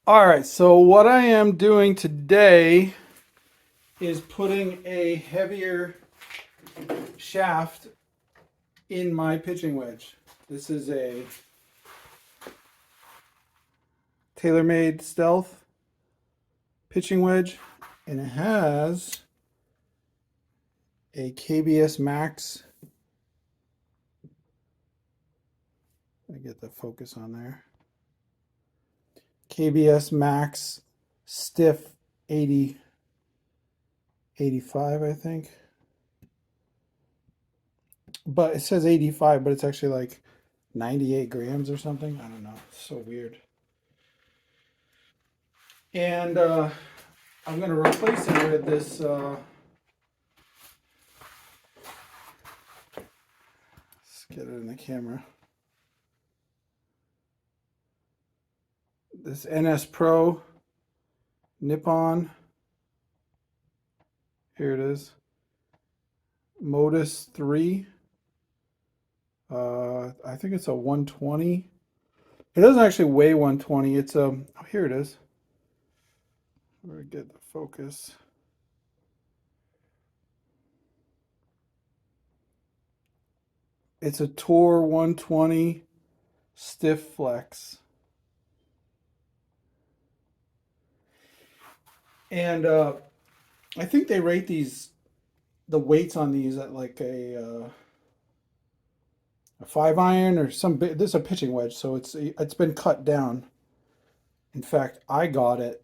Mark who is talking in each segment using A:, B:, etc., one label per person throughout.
A: All right, so what I am doing today is putting a heavier shaft in my pitching wedge. This is a TaylorMade Stealth pitching wedge, and it has a KBS Max. I get the focus on there. KBS Max stiff 85, I think. But it says 85, but it's actually like 98 grams or something. I don't know. It's so weird. And I'm going to replace it with this. Let's get it in the camera. This NS Pro Nippon. Here it is. Modus 3. I think it's a 120. It doesn't actually weigh 120. It's a, oh, here it is. Where get the focus. It's a Tour 120 stiff flex. And I think they rate the weights on these at like a 5-iron or some big. This is a pitching wedge, so it's been cut down. In fact, I got it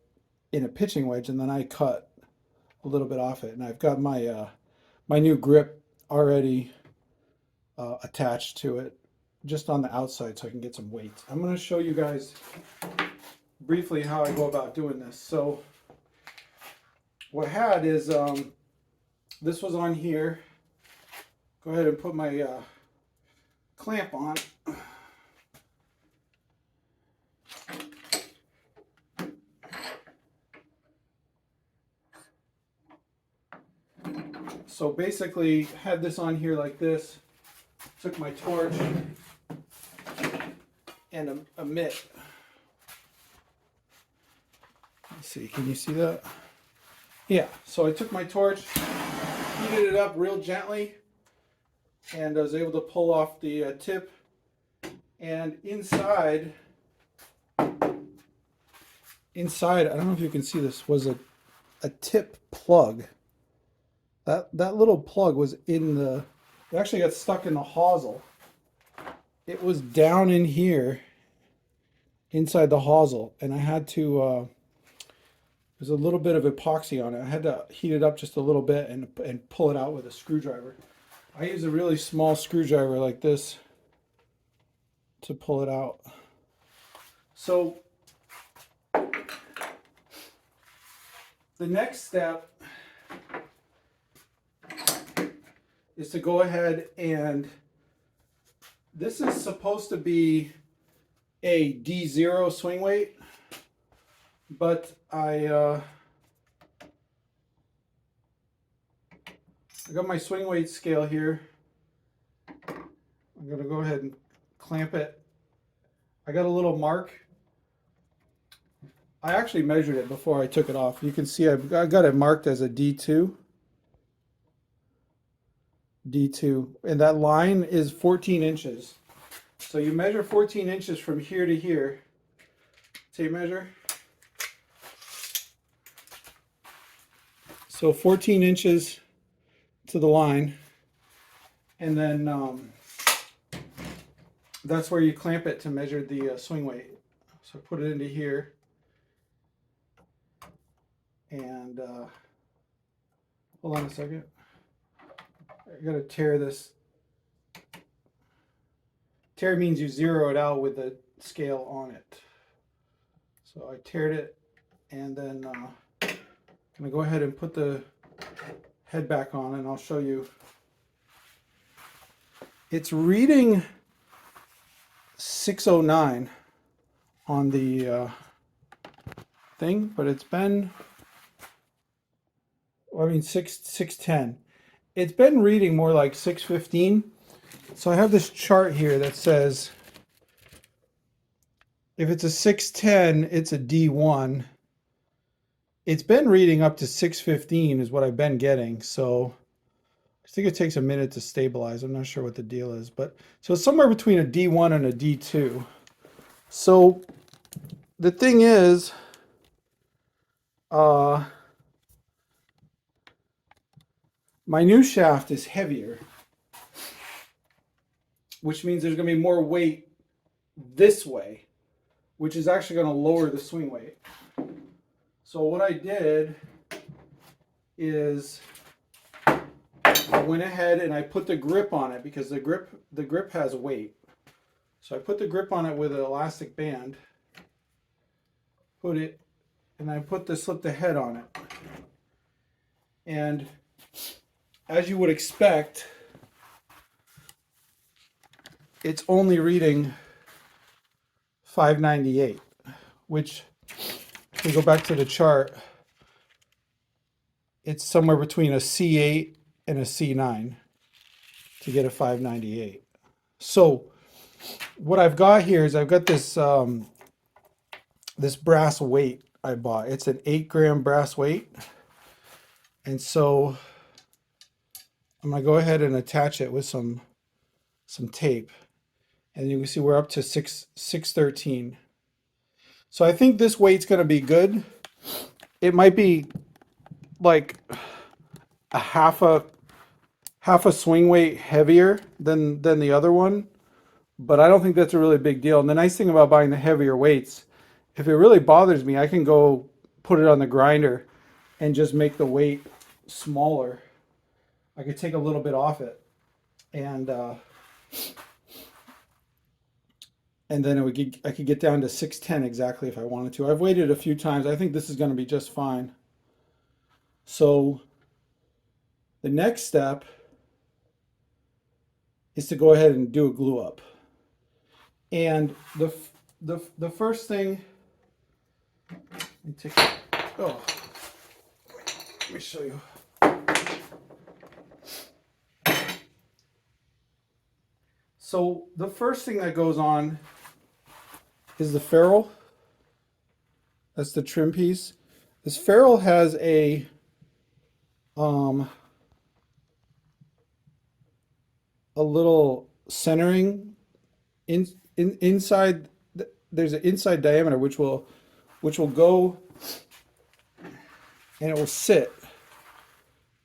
A: in a pitching wedge, and then I cut a little bit off it, and I've got my my new grip already attached to it, just on the outside, so I can get some weights. I'm going to show you guys briefly how I go about doing this. So what I had is this was on here. Go ahead and put my clamp on. So basically had this on here like this, took my torch and a mitt. Let's see, can you see that? Yeah, so I took my torch, heated it up real gently, and I was able to pull off the tip. And inside, I don't know if you can see this, was a tip plug. That little plug was in the, it actually got stuck in the hosel. It was down in here, inside the hosel, and I had to, there's a little bit of epoxy on it. I had to heat it up just a little bit and pull it out with a screwdriver. I use a really small screwdriver like this to pull it out. So the next step is to go ahead and, this is supposed to be a D0 swing weight, but I got my swing weight scale here. I'm going to go ahead and clamp it. I got a little mark. I actually measured it before I took it off. You can see I got it marked as a D2. D2, and that line is 14 inches. So you measure 14 inches from here to here. Tape measure. So 14 inches to the line, and then that's where you clamp it to measure the swing weight. So put it into here, and hold on a second. I gotta tear this. Tear means you zero it out with the scale on it. So I teared it, and then I'm gonna go ahead and put the head back on, and I'll show you. It's reading 609 on the thing, but it's been, I mean 610. It's been reading more like 615. So I have this chart here that says If it's a 610, it's a D1. It's been reading up to 615 is what I've been getting. So I think it takes a minute to stabilize. I'm not sure what the deal is, but so it's somewhere between a D1 and a D2. So the thing is, my new shaft is heavier, which means there's going to be more weight this way, which is actually going to lower the swing weight. So what I did is I went ahead and I put the grip on it because the grip has weight. So I put the grip on it with an elastic band, put it, and I slipped the head on it. And as you would expect, it's only reading 598, which, if we go back to the chart, it's somewhere between a C8 and a C9 to get a 598. So what I've got here is I've got this this brass weight I bought. It's an 8-gram brass weight. And so I'm going to go ahead and attach it with some tape. And you can see we're up to 613. So I think this weight's going to be good. It might be like a half a swing weight heavier than the other one, but I don't think that's a really big deal. And the nice thing about buying the heavier weights, if it really bothers me, I can go put it on the grinder and just make the weight smaller. I could take a little bit off it, and then I could get down to 610 exactly if I wanted to. I've weighted a few times. I think this is going to be just fine. So the next step is to go ahead and do a glue up. And the first thing, let me show you. So the first thing that goes on is the ferrule. That's the trim piece. This ferrule has a little centering inside. There's an inside diameter which will go, and it will sit.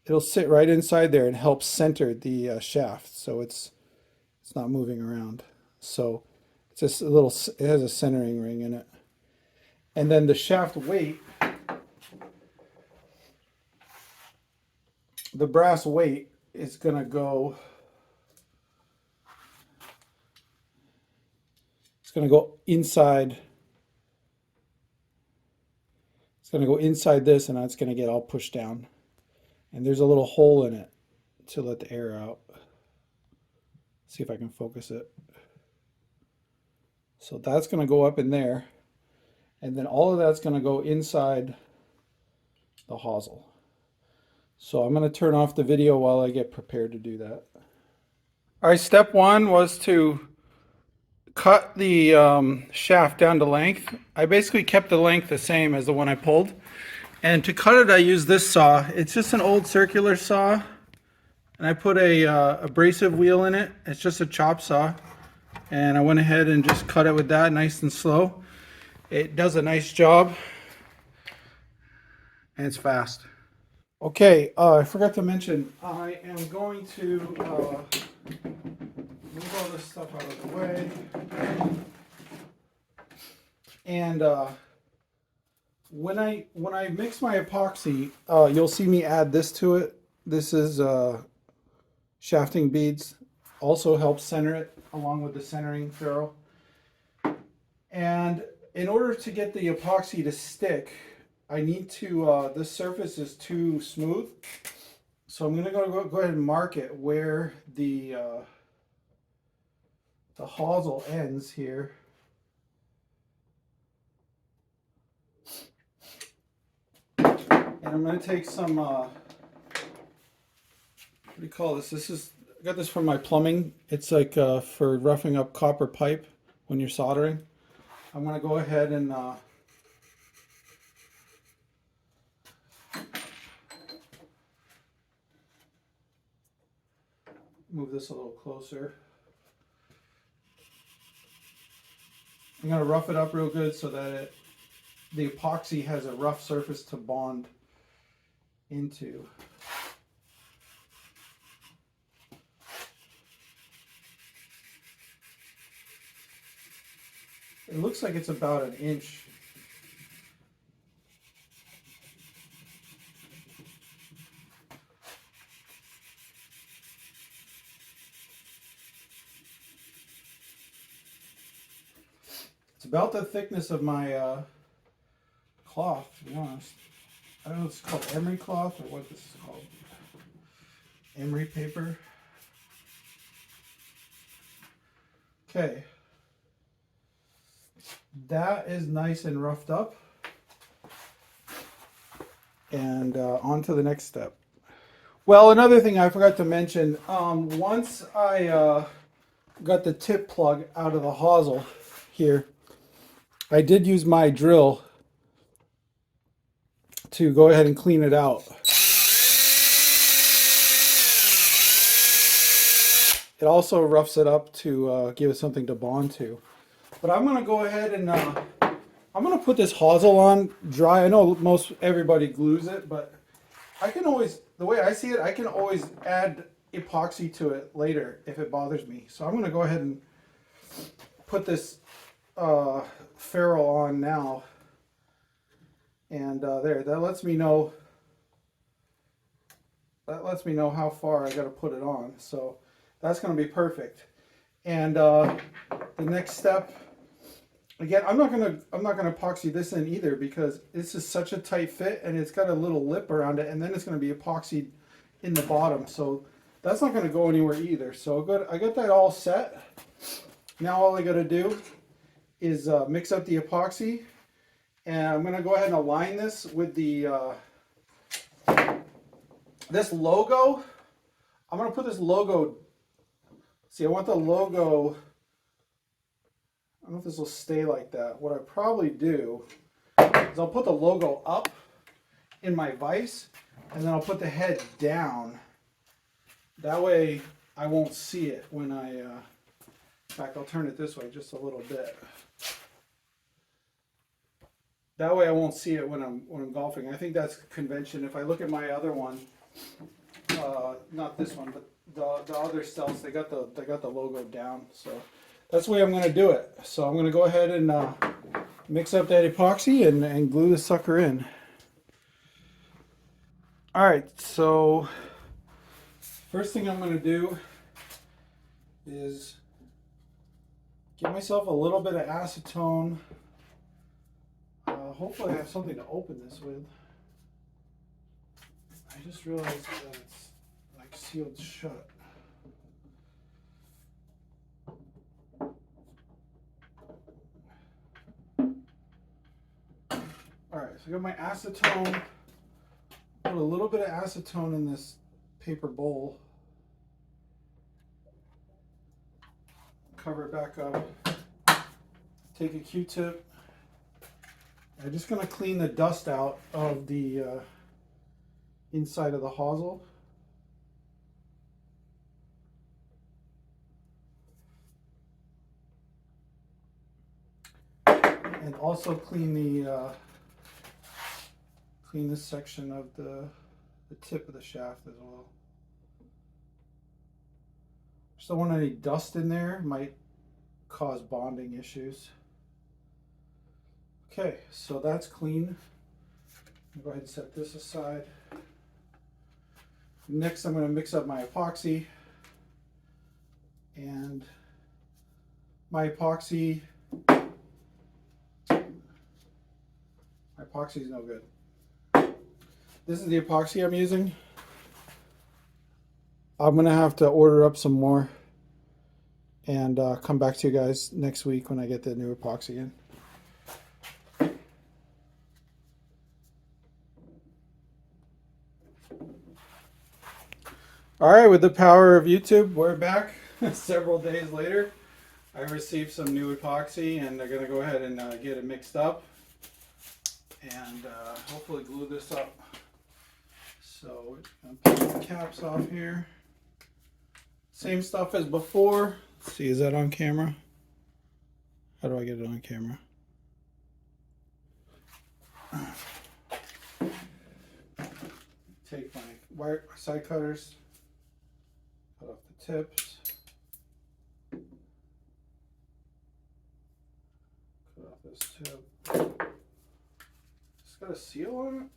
A: It'll sit right inside there and help center the shaft, so it's not moving around. So it's just it has a centering ring in it. And then the shaft weight, the brass weight is going to go, it's going to go inside. It's going to go inside this, and it's going to get all pushed down. And there's a little hole in it to let the air out. See if I can focus it. So that's going to go up in there. And then all of that's going to go inside the hosel. So I'm going to turn off the video while I get prepared to do that. All right, step one was to cut the shaft down to length. I basically kept the length the same as the one I pulled. And to cut it, I used this saw. It's just an old circular saw. And I put a abrasive wheel in it. It's just a chop saw. And I went ahead and just cut it with that, nice and slow. It does a nice job. And it's fast. Okay, I forgot to mention, I am going to move all this stuff out of the way. And when I mix my epoxy, you'll see me add this to it. This is shafting beads. Also helps center it along with the centering ferrule. And in order to get the epoxy to stick, I need to, this surface is too smooth. So I'm going to go ahead and mark it where the hosel ends here. And I'm going to take some, what do you call this? I got this from my plumbing. It's like for roughing up copper pipe when you're soldering. I'm going to go ahead and move this a little closer. I'm going to rough it up real good so that the epoxy has a rough surface to bond into. It looks like it's about an inch. It's about the thickness of my cloth, to be honest. I don't know if it's called emery cloth or what this is called. Emery paper. Okay. That is nice and roughed up. And on to the next step. Well, another thing I forgot to mention, once I got the tip plug out of the hosel here, I did use my drill to go ahead and clean it out. It also roughs it up to give it something to bond to. But I'm going to go ahead and I'm going to put this hosel on dry. I know most everybody glues it, but I can always, the way I see it, I can always add epoxy to it later if it bothers me. So I'm going to go ahead and put this ferrule on now. And there, that lets me know how far I got to put it on. So that's going to be perfect. And the next step, again, I'm not gonna epoxy this in either because this is such a tight fit and it's got a little lip around it, and then it's going to be epoxied in the bottom. So that's not going to go anywhere either. So good, I got that all set. Now all I got to do is mix up the epoxy, and I'm going to go ahead and align this with the this logo. I'm going to put this logo. See, I want the logo. I don't know if this will stay like that. What I probably do is I'll put the logo up in my vise, and then I'll put the head down. That way I won't see it when I, in fact, I'll turn it this way just a little bit. That way I won't see it when I'm golfing. I think that's convention. If I look at my other one, not this one, but the other styles, they got the logo down. So that's the way I'm going to do it. So I'm going to go ahead and mix up that epoxy and glue the sucker in. All right, so first thing I'm going to do is get myself a little bit of acetone. Hopefully I have something to open this with. I just realized that it's like sealed shut. Alright, so I got my acetone. Put a little bit of acetone in this paper bowl. Cover it back up. Take a Q-tip. I'm just going to clean the dust out of the inside of the hosel. And also clean the clean this section of the tip of the shaft as well. Just don't want any dust in there, might cause bonding issues. Okay, so that's clean. I'll go ahead and set this aside. Next, I'm going to mix up my epoxy. And my epoxy is no good. This is the epoxy I'm using. I'm going to have to order up some more and come back to you guys next week when I get the new epoxy in. All right, with the power of YouTube, we're back several days later. I received some new epoxy and they're going to go ahead and get it mixed up and hopefully glue this up. So I'm putting the caps off here. Same stuff as before. Let's see, is that on camera? How do I get it on camera? Take my wire side cutters, cut off the tips, cut off this tip. It's got a seal on it.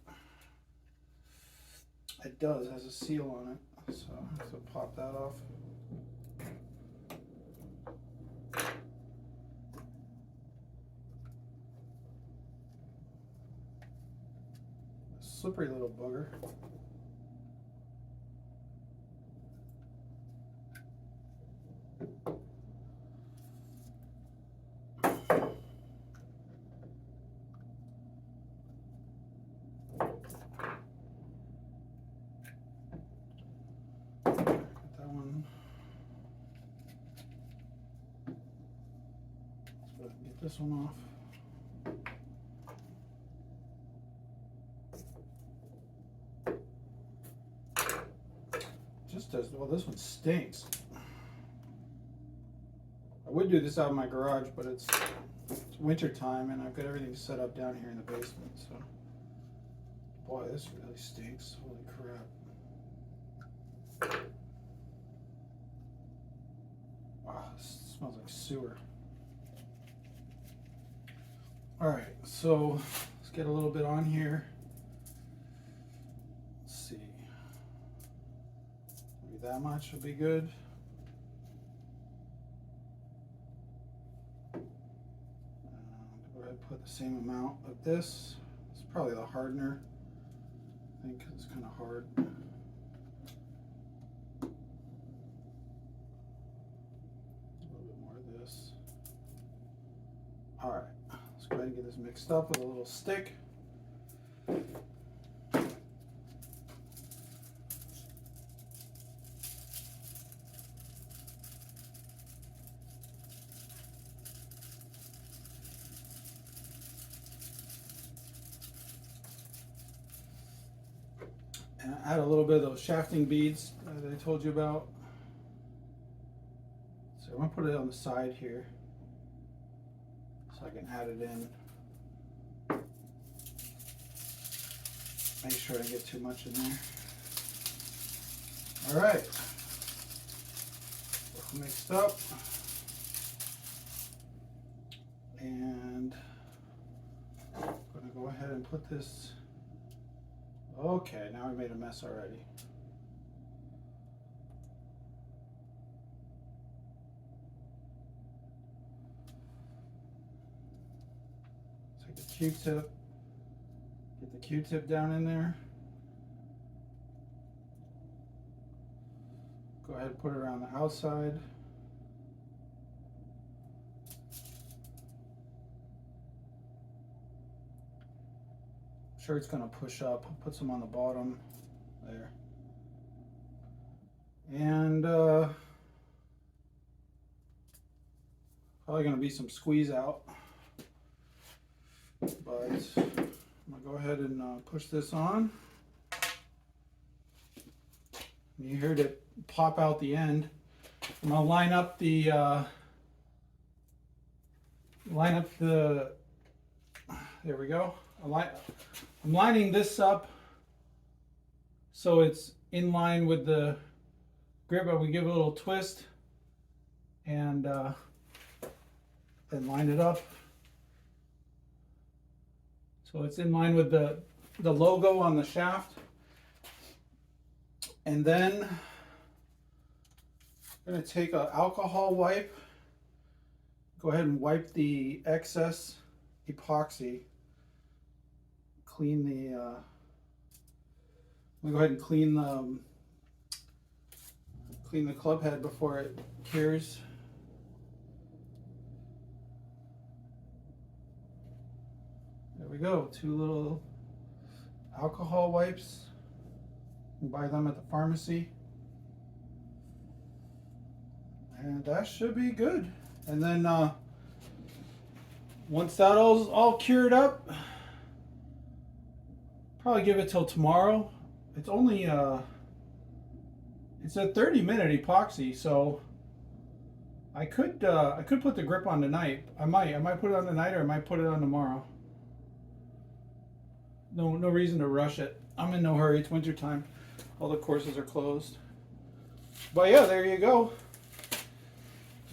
A: It does, has a seal on it, so I have to pop that off. Slippery little bugger. That one. Let's go ahead and get this one off. Just does, well, this one stinks. I would do this out in my garage, but it's winter time and I've got everything set up down here in the basement, so. Boy, this really stinks. Holy crap. Wow, this smells like sewer. Alright, so let's get a little bit on here. Let's see. Maybe that much will be good. Go ahead and put the same amount of this. It's probably the hardener. I think it's kind of hard. A little bit more of this. All right, let's go ahead and get this mixed up with a little stick. And add a little bit of those shafting beads that I told you about. So I'm gonna put it on the side here so I can add it in. Make sure I don't get too much in there. All right, mixed up. And I'm gonna go ahead and put this. Okay, now we made a mess already. Take the Q-tip, get the Q-tip down in there. Go ahead and put it around the outside. Sure, it's going to push up. Put some on the bottom there, and probably going to be some squeeze out, but I'm going to go ahead and push this on. You heard it pop out the end. I'm going to line up the there we go. I'm lining this up so it's in line with the grip, but we give it a little twist and then line it up so it's in line with the logo on the shaft. And then I'm going to take an alcohol wipe, go ahead and wipe the excess epoxy. Clean the, I'm gonna go ahead and clean the club head before it cures. There we go, 2 little alcohol wipes. You can buy them at the pharmacy. And that should be good. And then once that all cured up, probably give it till tomorrow. It's only it's a 30-minute epoxy, so I could put the grip on tonight. I might put it on tonight, or I might put it on tomorrow. No reason to rush it. I'm in no hurry. It's winter time. All the courses are closed. But yeah, there you go.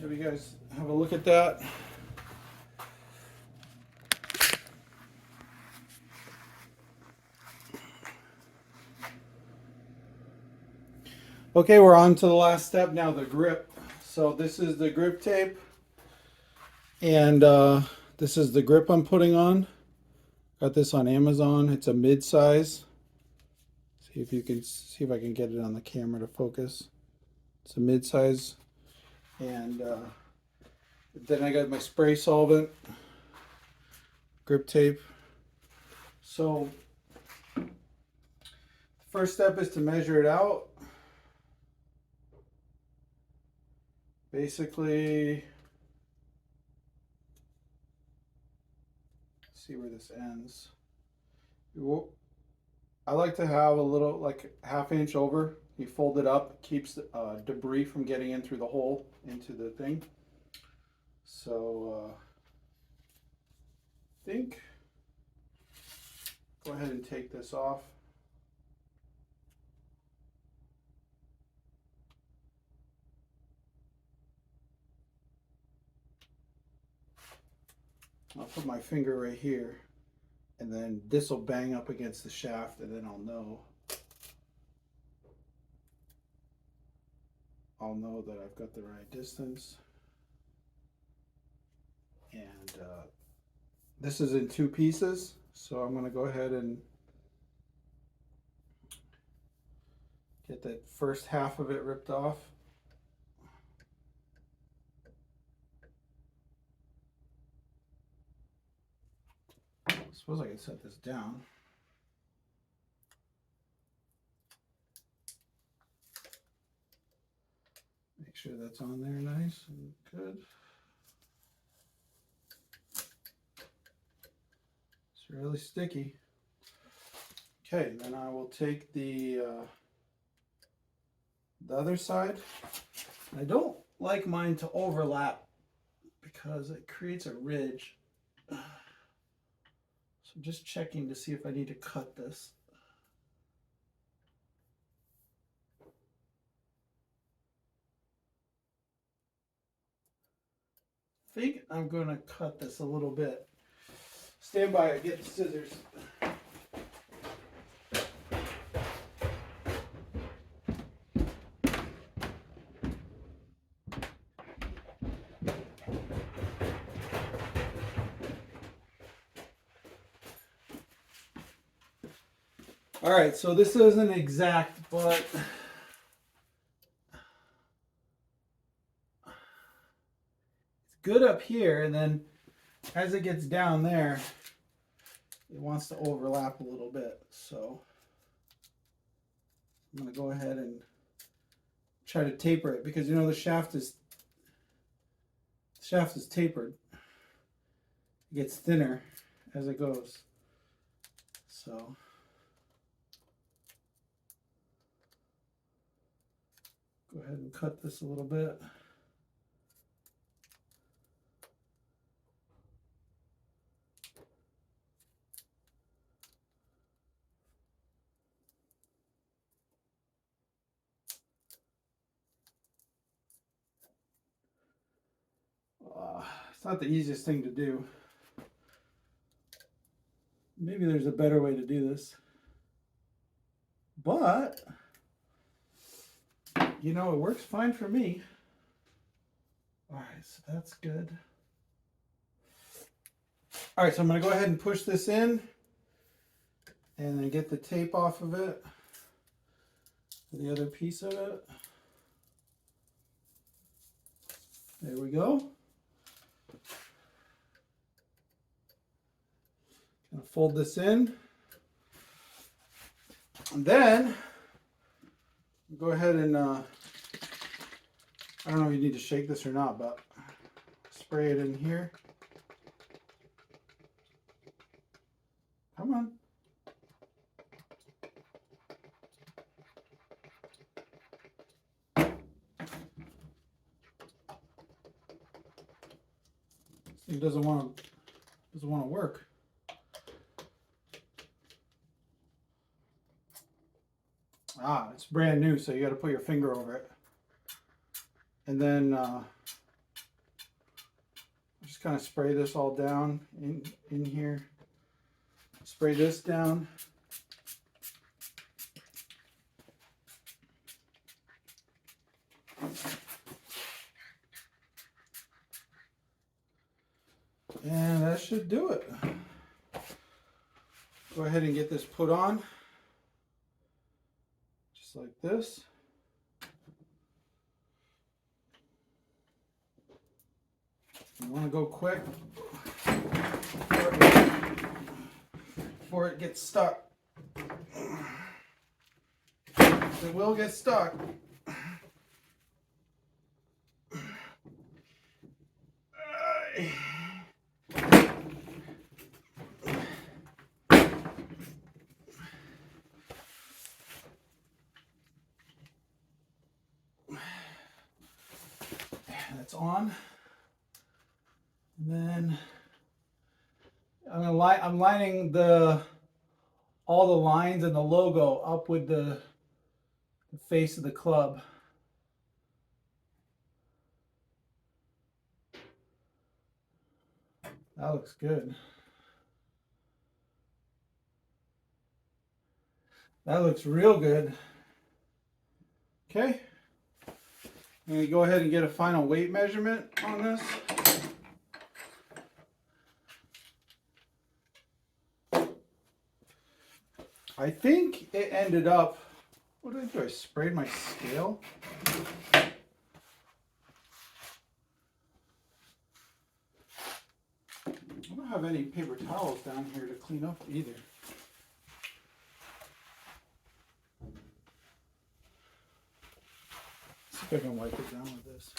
A: Have you guys have a look at that? Okay, we're on to the last step now, the grip. So this is the grip tape, and this is the grip I'm putting on. Got this on Amazon. It's a mid-size. See if I can get it on the camera to focus. It's a mid-size, and then I got my spray solvent grip tape. So first step is to measure it out. Basically, see where this ends. I like to have a little, like ½ inch over. You fold it up, keeps debris from getting in through the hole into the thing. So I think, go ahead and take this off. I'll put my finger right here, and then this will bang up against the shaft, and then I'll know that I've got the right distance. And this is in 2 pieces, so I'm going to go ahead and get that first half of it ripped off. I suppose I can set this down. Make sure that's on there nice and good. It's really sticky. Okay, then I will take the other side. I don't like mine to overlap because it creates a ridge. So I'm just checking to see if I need to cut this. I think I'm going to cut this a little bit. Stand by, get the scissors. All right, so this isn't exact, but it's good up here, and then as it gets down there, it wants to overlap a little bit. So I'm going to go ahead and try to taper it, because you know the shaft is tapered. It gets thinner as it goes. So go ahead and cut this a little bit. It's not the easiest thing to do. Maybe there's a better way to do this. But, you know, it works fine for me. All right, so that's good. All right, so I'm going to go ahead and push this in and then get the tape off of it, the other piece of it. There we go. Gonna fold this in, and then go ahead and I don't know if you need to shake this or not, but spray it in here. Come on. It doesn't want to work. Ah, it's brand new, so you got to put your finger over it, and then just kind of spray this all down in here. Spray this down. And that should do it. Go ahead and get this put on. Just like this. You want to go quick before it gets stuck. It will get stuck. That's on. And then I'm lining all the lines and the logo up with the face of the club. That looks good. That looks real good. Okay. I'm going to go ahead and get a final weight measurement on this. I think it ended up, what did I do? I sprayed my scale. I don't have any paper towels down here to clean up either. See if I can wipe it down with this.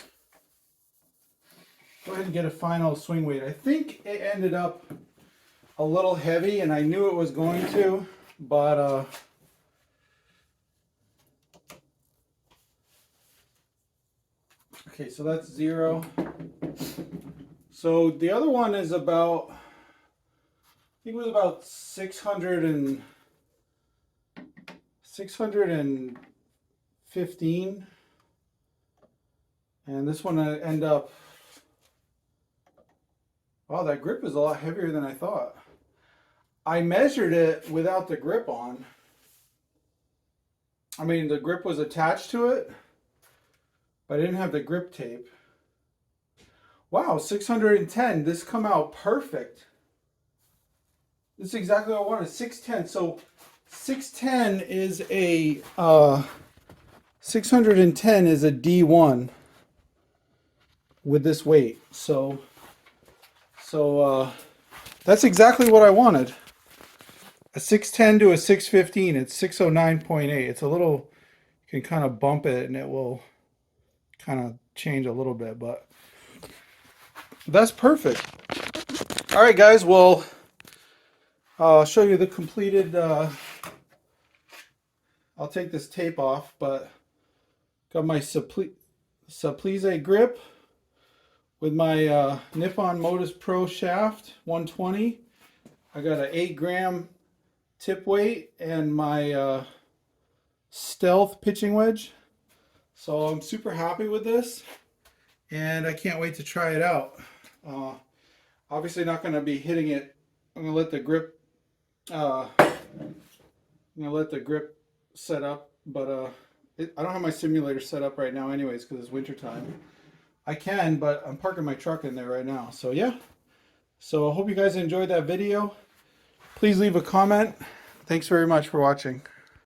A: Go ahead and get a final swing weight. I think it ended up a little heavy, and I knew it was going to, but okay, so that's 0. So the other one is about, I think it was about 615, and this one I end up, wow, that grip is a lot heavier than I thought. I measured it without the grip on. I mean, the grip was attached to it, but I didn't have the grip tape. Wow, 610. This come out perfect. This is exactly what I wanted. 610. So 610 is a 610 is a D1 with this weight. So that's exactly what I wanted. A 610 to a 615. It's 609.8. It's a little, you can kind of bump it and it will kind of change a little bit, but that's perfect. All right, guys. Well, I'll show you the completed. I'll take this tape off, but got my Supplice grip with my Nippon Modus Pro shaft 120. I got an 8-gram tip weight and my Stealth pitching wedge. So I'm super happy with this, and I can't wait to try it out. Obviously not going to be hitting it. I'm going to let the grip set up, but I don't have my simulator set up right now anyways because it's winter time. I can, but I'm parking my truck in there right now. So yeah. So I hope you guys enjoyed that video. Please leave a comment. Thanks very much for watching.